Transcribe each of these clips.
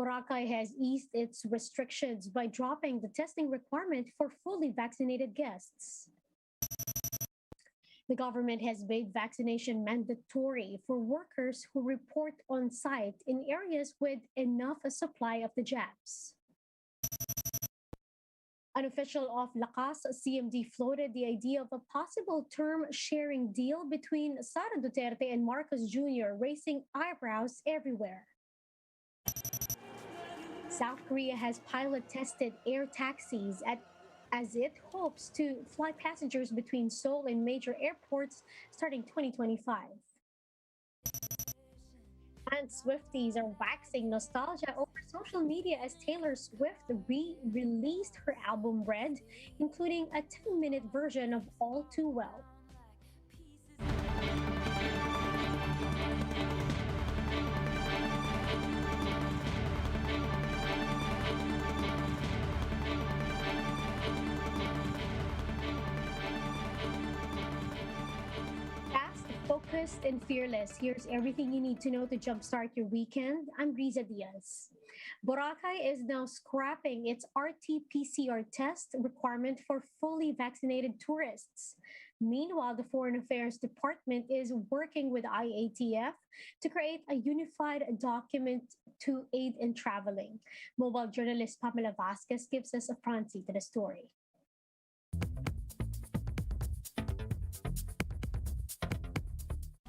Boracay has eased its restrictions by dropping the testing requirement for fully vaccinated guests. The government has made vaccination mandatory for workers who report on site in areas with enough supply of the jabs. An official of Lakas CMD floated the idea of a possible term sharing deal between Sara Duterte and Marcos Jr., raising eyebrows everywhere. South Korea has pilot tested air taxis as it hopes to fly passengers between Seoul and major airports starting 2025. And Swifties are waxing nostalgia over social media as Taylor Swift re-released her album Red, including a 10-minute version of All Too Well. Fast, focused, and fearless. Here's everything you need to know to jumpstart your weekend. I'm Riza Diaz. Boracay is now scrapping its RT-PCR test requirement for fully vaccinated tourists. Meanwhile, the Foreign Affairs Department is working with IATF to create a unified document to aid in traveling. Mobile journalist Pamela Vasquez gives us a front seat to the story.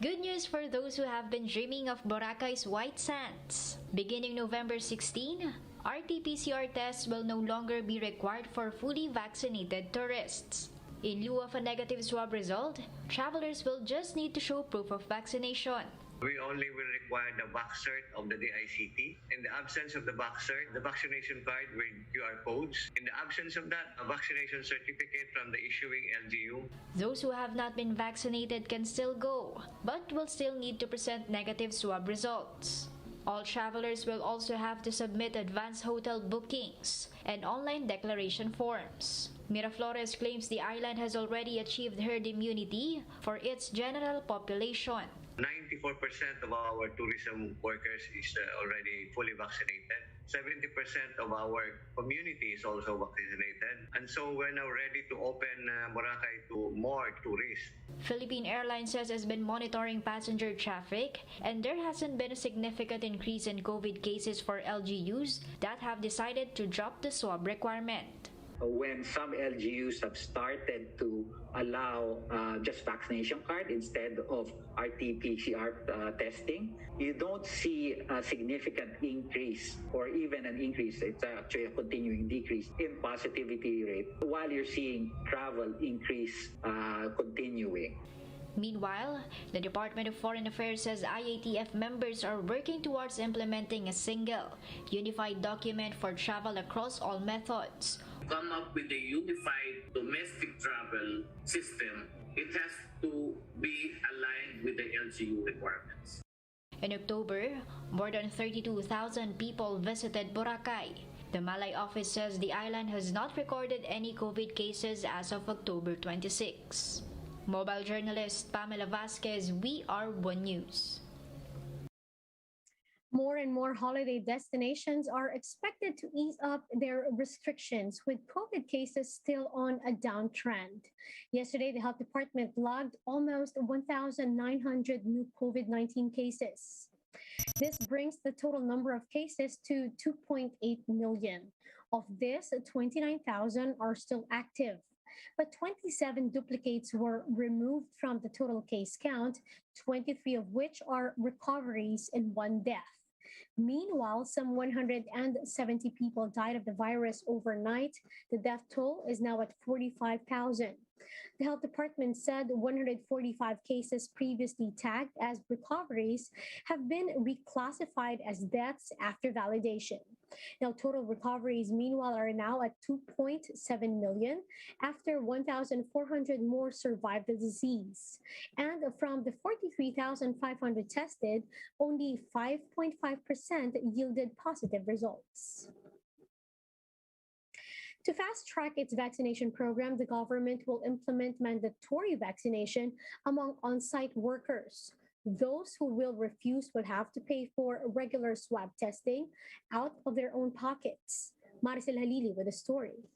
Good news for those who have been dreaming of Boracay's white sands. Beginning November 16, RT-PCR tests will no longer be required for fully vaccinated tourists. In lieu of a negative swab result, travelers will just need to show proof of vaccination. We only will require the Vaxcert of the DICT. In the absence of the Vaxcert, the vaccination card with QR codes. In the absence of that, a vaccination certificate from the issuing LGU. Those who have not been vaccinated can still go, but will still need to present negative swab results. All travelers will also have to submit advance hotel bookings and online declaration forms. Miraflores claims the island has already achieved herd immunity for its general population. 94% of our tourism workers is already fully vaccinated. 70% of our community is also vaccinated. And so we're now ready to open Boracay to more tourists. Philippine Airlines says has been monitoring passenger traffic, and there hasn't been a significant increase in COVID cases for LGUs that have decided to drop the swab requirement. When some LGUs have started to allow just vaccination card instead of RT-PCR testing, you don't see a significant increase or even an increase. It's actually a continuing decrease in positivity rate while you're seeing travel increase continuing. Meanwhile, the Department of Foreign Affairs says IATF members are working towards implementing a single, unified document for travel across all methods. Come up with a unified domestic travel system, it has to be aligned with the LGU requirements. In October, more than 32,000 people visited Boracay. The Malay office says the island has not recorded any COVID cases as of October 26. Mobile journalist Pamela Vasquez, We Are One News. More and more holiday destinations are expected to ease up their restrictions, with COVID cases still on a downtrend. Yesterday, the health department logged almost 1,900 new COVID-19 cases. This brings the total number of cases to 2.8 million. Of this, 29,000 are still active, but 27 duplicates were removed from the total case count, 23 of which are recoveries and one death. Meanwhile, some 170 people died of the virus overnight. The death toll is now at 45,000. The health department said 145 cases previously tagged as recoveries have been reclassified as deaths after validation. Now, total recoveries, meanwhile, are now at 2.7 million after 1,400 more survived the disease. And from the 43,500 tested, only 5.5% yielded positive results. To fast-track its vaccination program, the government will implement mandatory vaccination among on-site workers. Those who will refuse will have to pay for regular swab testing out of their own pockets. Maricel Halili with a story.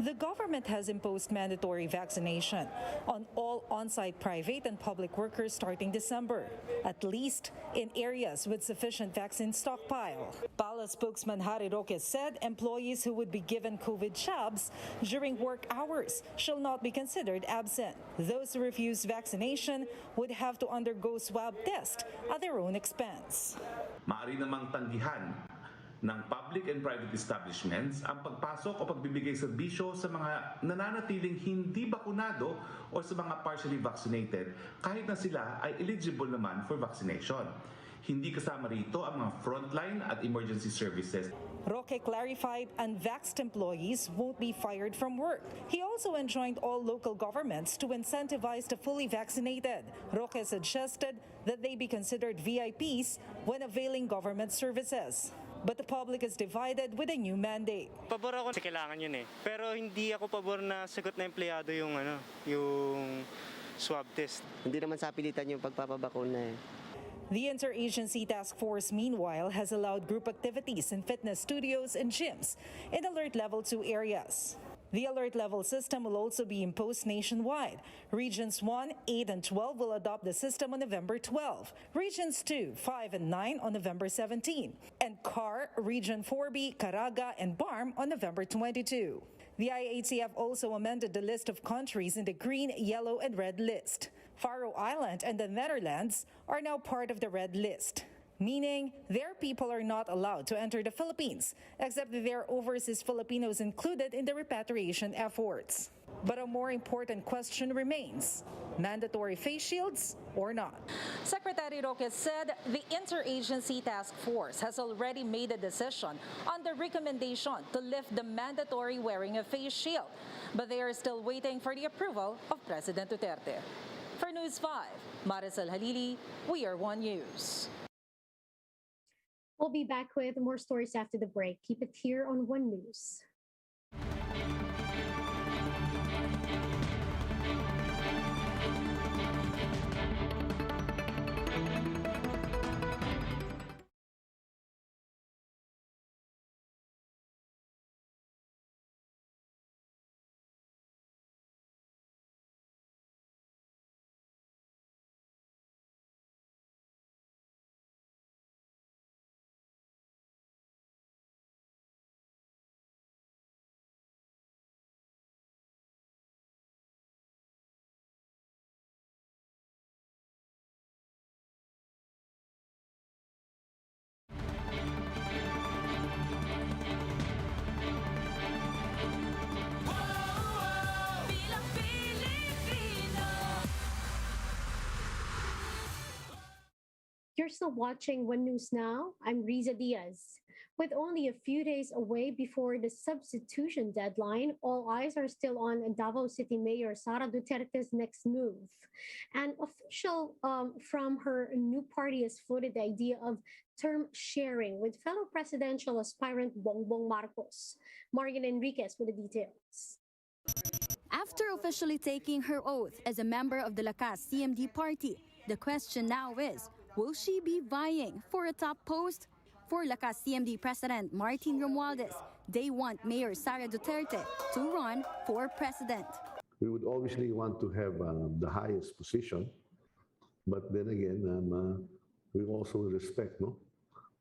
The government has imposed mandatory vaccination on all on-site private and public workers starting December, at least in areas with sufficient vaccine stockpile. Pala spokesman Harry Roque said employees who would be given COVID jabs during work hours shall not be considered absent. Those who refuse vaccination would have to undergo swab test at their own expense. Maaari namang tanggihan ng public and private establishments ang pagpasok o pagbibigay serbisyo sa mga nananatiling hindi bakunado o sa mga partially vaccinated kahit na sila ay eligible naman for vaccination. Hindi kasama rito ang mga frontline at emergency services. Roque clarified unvaxxed employees won't be fired from work. He also enjoined all local governments to incentivize the fully vaccinated. Roque suggested that they be considered VIPs when availing government services. But the public is divided with a new mandate. Pabor ako kasi kailangan yun eh. Pero hindi ako pabor na sagot na empleyado yung swab test. Hindi naman sa pilitan yung pagpapabakuna eh. The Interagency Task Force, meanwhile, has allowed group activities in fitness studios and gyms in Alert Level 2 areas. The alert level system will also be imposed nationwide. Regions 1, 8, and 12 will adopt the system on November 12. Regions 2, 5, and 9 on November 17. And CAR, Region 4B, Caraga, and BARM on November 22. The IATF also amended the list of countries in the green, yellow, and red list. Faroe Island and the Netherlands are now part of the red list, meaning their people are not allowed to enter the Philippines, except that there are overseas Filipinos included in the repatriation efforts. But a more important question remains: mandatory face shields or not? Secretary Roque said the Interagency Task Force has already made a decision on the recommendation to lift the mandatory wearing of face shield, but they are still waiting for the approval of President Duterte. For News 5, Maricel Halili, We Are One News. We'll be back with more stories after the break. Keep it here on One News. You're still watching One News Now. I'm Riza Diaz. With only a few days away before the substitution deadline, all eyes are still on Davao City Mayor Sara Duterte's next move. An official from her new party has floated the idea of term sharing with fellow presidential aspirant Bongbong Marcos. Morgan Enriquez with the details. After officially taking her oath as a member of the Lakas CMD party, the question now is, will she be vying for a top post? For Lakas CMD President Martin Romualdez, they want Mayor Sara Duterte to run for president. We would obviously want to have the highest position, but then again, we also respect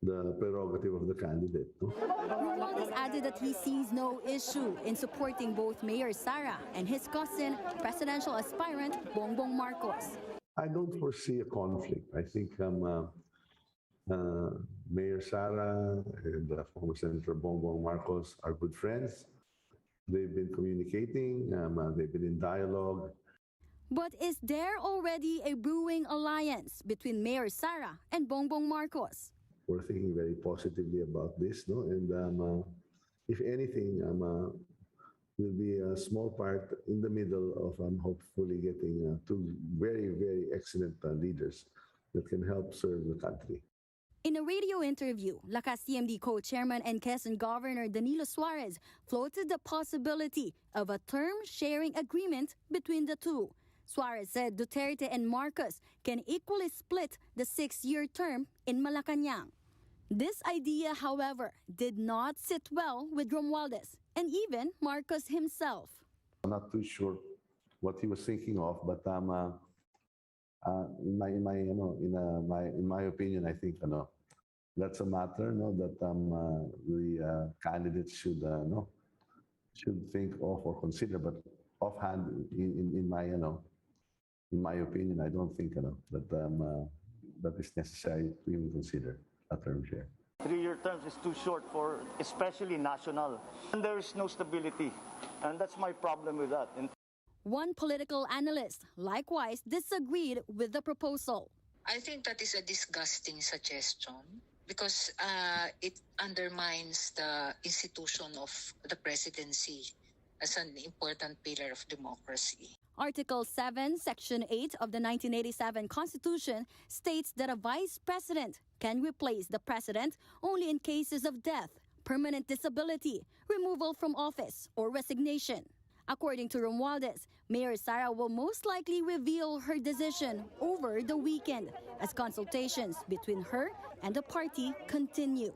the prerogative of the candidate. Romualdez added that he sees no issue in supporting both Mayor Sara and his cousin, presidential aspirant Bongbong Marcos. I don't foresee a conflict. I think Mayor Sara and former Senator Bongbong Marcos are good friends. They've been communicating, they've been in dialogue. But is there already a brewing alliance between Mayor Sara and Bongbong Marcos? We're thinking very positively about this, and if anything, will be a small part in the middle of hopefully getting two very, very excellent leaders that can help serve the country. In a radio interview, Lakas CMD co-chairman and Quezon Governor Danilo Suarez floated the possibility of a term-sharing agreement between the two. Suarez said Duterte and Marcos can equally split the 6-year term in Malacanang. This idea, however, did not sit well with Romualdez and even Marcos himself. I'm not too sure what he was thinking of, but in my opinion, I think that's a matter that the candidates should think of or consider. But offhand, in my opinion, I don't think that is necessary to even consider a term share. 3-year terms is too short for especially national. And there is no stability. And that's my problem with that. One political analyst likewise disagreed with the proposal. I think that is a disgusting suggestion because it undermines the institution of the presidency as an important pillar of democracy. Article 7, Section 8 of the 1987 Constitution states that a vice president can replace the president only in cases of death, permanent disability, removal from office, or resignation. According to Romualdez, Mayor Sara will most likely reveal her decision over the weekend as consultations between her and the party continue.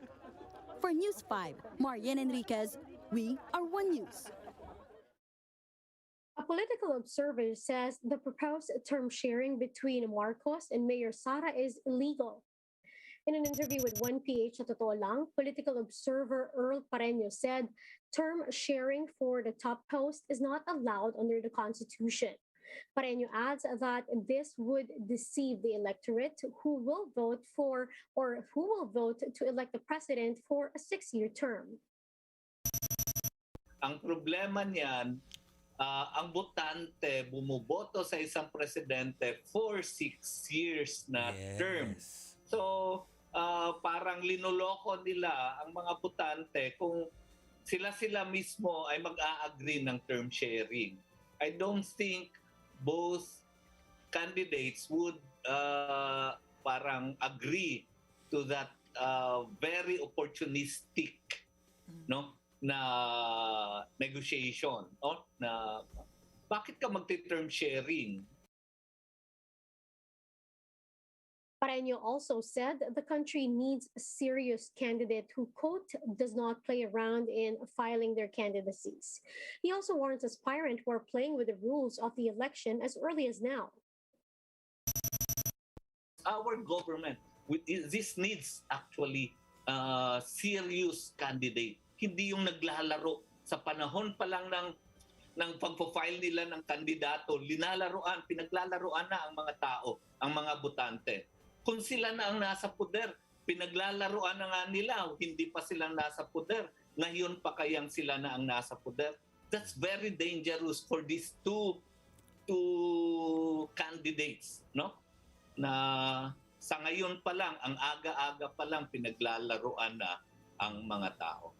For News 5, Marian Enriquez, we are One News. A political observer says the proposed term sharing between Marcos and Mayor Sara is illegal. In an interview with 1PH sa Totoo Lang, political observer Earl Pareño said term sharing for the top post is not allowed under the Constitution. Pareño adds that this would deceive the electorate who will vote to elect the president for a 6-year term. Ang problema niyan, ang botante bumuboto sa isang presidente for 6 years na term. So, parang linoloko nila ang mga botante kung sila mismo ay mag-a-agree ng term sharing. I don't think both candidates would parang agree to that very opportunistic na negotiation na bakit ka magti-term sharing. Pareño also said the country needs a serious candidate who, quote, does not play around in filing their candidacies. He also warns aspirants who are playing with the rules of the election as early as now. Our government, this needs actually a serious candidate. Hindi yung naglalaro sa panahon pa lang ng pagpo-file nila ng kandidato, pinaglalaroan na ang mga tao, ang mga botante. Kung sila na ang nasa poder, pinaglalaroan na nga nila, hindi pa silang nasa poder, ngayon pa kayang sila na ang nasa poder. That's very dangerous for these two candidates, na sa ngayon pa lang, ang aga-aga pa lang pinaglalaroan na ang mga tao.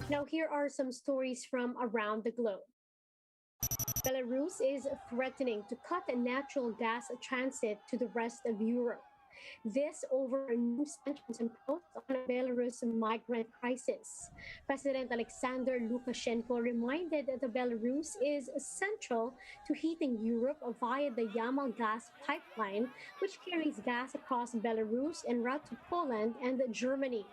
Now, here are some stories from around the globe. Belarus is threatening to cut natural gas transit to the rest of Europe. This over new sanctions imposed on a Belarus migrant crisis. President Alexander Lukashenko reminded that Belarus is central to heating Europe via the Yamal gas pipeline, which carries gas across Belarus en route to Poland and Germany.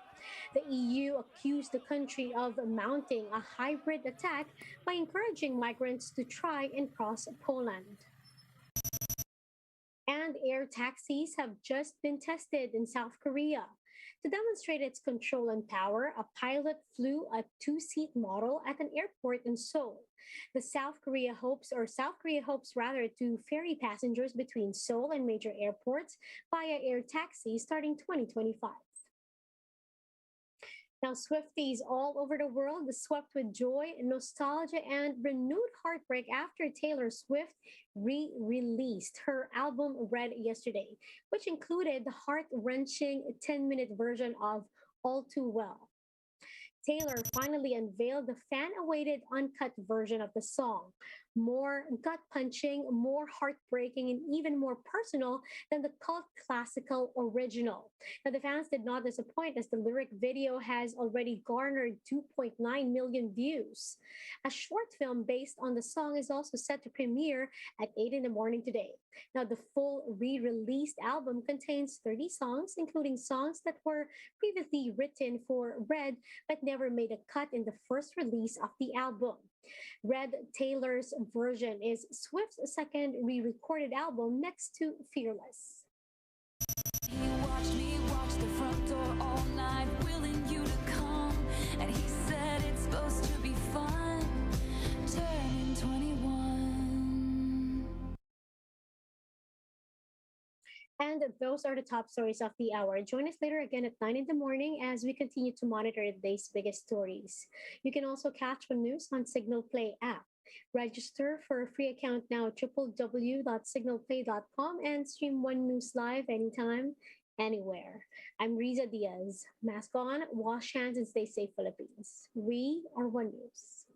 The EU accused the country of mounting a hybrid attack by encouraging migrants to try and cross Poland. And air taxis have just been tested in South Korea. To demonstrate its control and power, a pilot flew a 2-seat model at an airport in Seoul. South Korea hopes to ferry passengers between Seoul and major airports via air taxi starting 2025. Now, Swifties all over the world swept with joy, nostalgia, and renewed heartbreak after Taylor Swift re-released her album Red yesterday, which included the heart-wrenching 10-minute version of All Too Well. Taylor finally unveiled the fan-awaited uncut version of the song, more gut-punching, more heartbreaking, and even more personal than the cult classical original. Now, the fans did not disappoint as the lyric video has already garnered 2.9 million views. A short film based on the song is also set to premiere at 8 in the morning today. Now, the full re-released album contains 30 songs, including songs that were previously written for Red but never made a cut in the first release of the album. Red Taylor's version is Swift's second re-recorded album next to Fearless. He watched me watch the front door all night, willing you to come. And he said it's supposed to be fun, turning 21. And those are the top stories of the hour. Join us later again at 9 in the morning as we continue to monitor the day's biggest stories. You can also catch the news on Signal Play app. Register for a free account now at www.signalplay.com and stream One News live anytime, anywhere. I'm Riza Diaz. Mask on, wash hands, and stay safe, Philippines. We are One News.